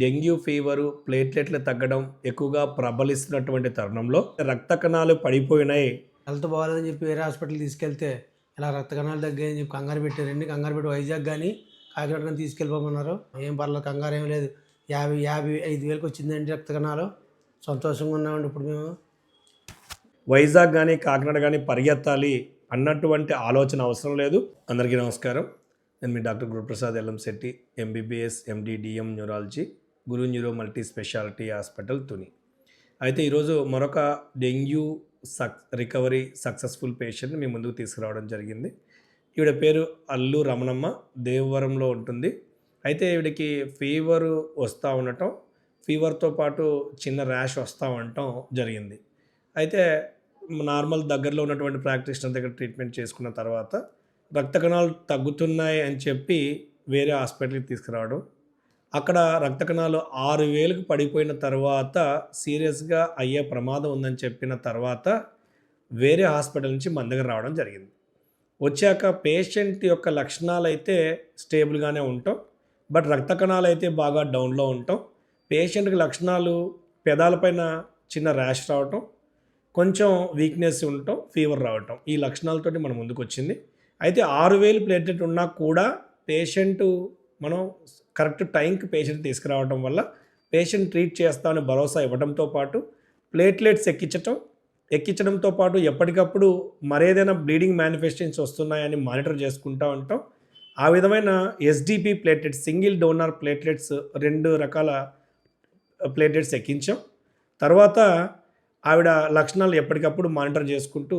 Dengue fever, ప్లేట్లెట్లు తగ్గడం ఎక్కువగా ప్రబలిస్తున్నటువంటి తరుణంలో రక్త కణాలు పడిపోయినాయి. హెల్త్ బాగాలేదని చెప్పి వేరే హాస్పిటల్‌కి తీసుకెళ్తే ఇలా రక్త కణాలు తగ్గాయని చెప్పి కంగారు పెట్టారండి. కంగారు పెట్టి వైజాగ్ గాని, కాకినాడ గాని తీసుకెళ్ళిపోమన్నారు. ఏం పర్లేదు కంగారేం లేదు. 55,000కి వచ్చిందండి రక్త కణాలు. సంతోషంగా ఉన్నామండి ఇప్పుడు మేము. వైజాగ్ గానీ, కాకినాడ గానీ పరిగెత్తాలి అన్నటువంటి ఆలోచన అవసరం లేదు. అందరికీ నమస్కారం. నేను మీ doctor Guruprasad Yellamshetty, MBBS, MD, DM neurology, Guru neuro multi speciality hospital, Tuni. అయితే ఈరోజు మరొక డెంగ్యూ రికవరీ సక్సెస్ఫుల్ పేషెంట్ని మీ ముందుకు తీసుకురావడం జరిగింది. ఈవిడ పేరు అల్లు రమణమ్మ, దేవవరంలో ఉంటుంది. అయితే ఈవిడికి ఫీవరు వస్తూ ఉండటం, ఫీవర్తో పాటు చిన్న ర్యాష్ వస్తూ ఉండటం జరిగింది. అయితే నార్మల్ దగ్గరలో ఉన్నటువంటి ప్రాక్టీషనర్ దగ్గర ట్రీట్మెంట్ చేసుకున్న తర్వాత రక్త కణాలు తగ్గుతున్నాయి అని చెప్పి వేరే హాస్పిటల్కి తీసుకురావడం, అక్కడ రక్త కణాలు 6,000కి పడిపోయిన తర్వాత సీరియస్గా అయ్యే ప్రమాదం ఉందని చెప్పిన తర్వాత వేరే హాస్పిటల్ నుంచి మన దగ్గర రావడం జరిగింది. వచ్చాక పేషెంట్ యొక్క లక్షణాలు అయితే స్టేబుల్గానే ఉంటాం, బట్ రక్త కణాలు అయితే బాగా డౌన్లో ఉంటాం. పేషెంట్కి లక్షణాలు పెదాలపైన చిన్న ర్యాష్ రావటం, కొంచెం వీక్నెస్ ఉండటం, ఫీవర్ రావటం, ఈ లక్షణాలతోటి మన ముందుకు వచ్చింది. అయితే 6,000 ప్లేట్లెట్ ఉన్నా కూడా మనం కరెక్ట్ టైంకి పేషెంట్ తీసుకురావడం వల్ల పేషెంట్ ట్రీట్ చేస్తామని భరోసా ఇవ్వడంతో పాటు ప్లేట్లెట్స్ ఎక్కించడంతో పాటు ఎప్పటికప్పుడు మరేదైనా బ్లీడింగ్ మేనిఫెస్టేషన్స్ వస్తున్నాయని మానిటర్ చేసుకుంటూ ఉంటాం. ఆ విధమైన SDP platelets, single donor platelets, 2 రకాల ప్లేట్లెట్స్ ఎక్కించాం. తర్వాత ఆవిడ లక్షణాలు ఎప్పటికప్పుడు మానిటర్ చేసుకుంటూ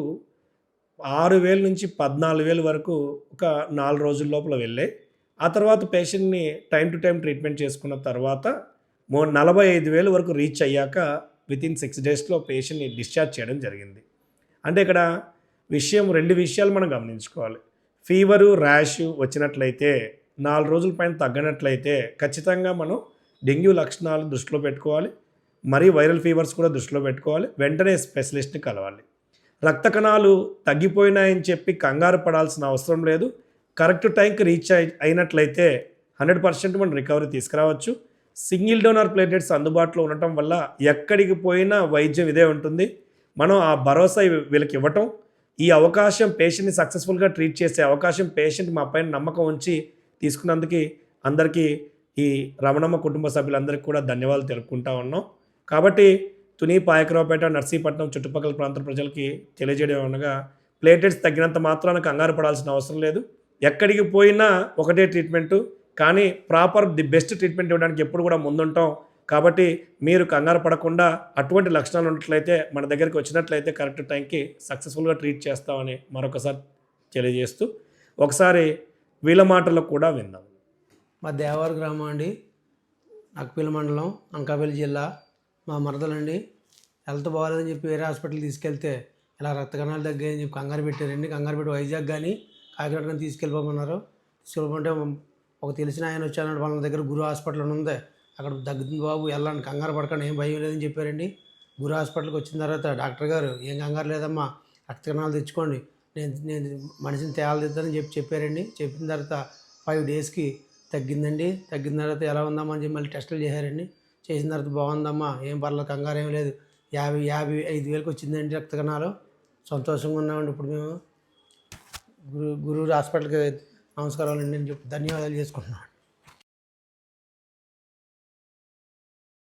6,000 నుంచి 14,000 వరకు ఒక 4 రోజుల లోపల వెళ్ళాయి. ఆ తర్వాత పేషెంట్ని టైం టు టైం ట్రీట్మెంట్ చేసుకున్న తర్వాత 45,000 వరకు రీచ్ అయ్యాక వితిన్ 6 డేస్లో పేషెంట్ని డిశ్చార్జ్ చేయడం జరిగింది. అంటే ఇక్కడ 2 విషయాలు మనం గమనించుకోవాలి. ఫీవరు, ర్యాష్ వచ్చినట్లయితే 4 రోజుల పైన తగ్గనట్లయితే ఖచ్చితంగా మనం డెంగ్యూ లక్షణాలు దృష్టిలో పెట్టుకోవాలి. మరి వైరల్ ఫీవర్స్ కూడా దృష్టిలో పెట్టుకోవాలి. వెంటనే స్పెషలిస్ట్ని కలవాలి. రక్త కణాలు తగ్గిపోయినాయని చెప్పి కంగారు పడాల్సిన అవసరం లేదు. కరెక్ట్ టైంకి రీచ్ అయినట్లయితే 100% మనం రికవరీ తీసుకురావచ్చు. సింగిల్ డోనర్ ప్లేట్లెట్స్ అందుబాటులో ఉండటం వల్ల ఎక్కడికి పోయినా వైద్యం ఇదే ఉంటుంది. మనం ఆ భరోసా వీళ్ళకి ఇవ్వటం, ఈ అవకాశం పేషెంట్ని సక్సెస్ఫుల్గా ట్రీట్ చేసే అవకాశం పేషెంట్ మా పైన నమ్మకం ఉంచి తీసుకున్నందుకు అందరికీ, ఈ రమణమ్మ కుటుంబ సభ్యులందరికీ కూడా ధన్యవాదాలు తెలుపుకుంటా ఉన్నాం. కాబట్టి తుని, పాయకరావుపేట, నర్సీపట్నం చుట్టుపక్కల ప్రాంత ప్రజలకి తెలియజేయడం అనగా ప్లేటెట్స్ తగ్గినంత మాత్రాన కంగారు పడాల్సిన అవసరం లేదు. ఎక్కడికి పోయినా ఒకటే ట్రీట్మెంటు, కానీ ది బెస్ట్ ట్రీట్మెంట్ ఇవ్వడానికి ఎప్పుడు కూడా ముందుంటాం. కాబట్టి మీరు కంగారు పడకుండా అటువంటి లక్షణాలు ఉన్నట్లయితే మన దగ్గరికి వచ్చినట్లయితే కరెక్ట్ టైంకి సక్సెస్ఫుల్గా ట్రీట్ చేస్తామని మరొకసారి తెలియజేస్తూ ఒకసారి వీళ్ళ మాటల్లో కూడా విందాం. మా దేవర గ్రామం అండి, నక్కపల్లి మండలం, అనకాపల్లి జిల్లా. మా మరదలండి హెల్త్ బాగాలేదని చెప్పి వేరే హాస్పిటల్కి తీసుకెళ్తే ఇలా రక్త కణాలు తగ్గాయని చెప్పి కంగారు పెట్టారండి. కంగారు పెట్టి వైజాగ్ కానీ, కాకినాడ కానీ తీసుకెళ్ళిపోమన్నారు. తీసుకెళ్ళిపోతే ఒక తెలిసిన ఆయన వచ్చానంటే వాళ్ళ దగ్గర గురు హాస్పిటల్ ఉంది, అక్కడ తగ్గుతుంది బాబు, వెళ్ళండి, కంగారు పడకండి, ఏం భయం లేదని చెప్పారండి. గురు హాస్పిటల్కి వచ్చిన తర్వాత డాక్టర్ గారు ఏం కంగారు లేదమ్మా, రక్త కణాలు తెచ్చుకోండి, నేను మనిషిని తేలిద్దానని చెప్పారండి. చెప్పిన తర్వాత 5 డేస్కి తగ్గిందండి. తగ్గిన తర్వాత ఎలా ఉందమ్మా అని చెప్పి మళ్ళీ టెస్టులు చేశారండి. చేసిన తర్వాత బాగుందమ్మా, ఏం పర్లేదు, కంగారు ఏం లేదు, 55,000కి వచ్చిందండి రక్త కణాలు. సంతోషంగా ఉన్నామండి ఇప్పుడు మేము. గురు హాస్పిటల్కి నమస్కారాలు అండి అని చెప్పి ధన్యవాదాలు చేసుకుంటున్నాం.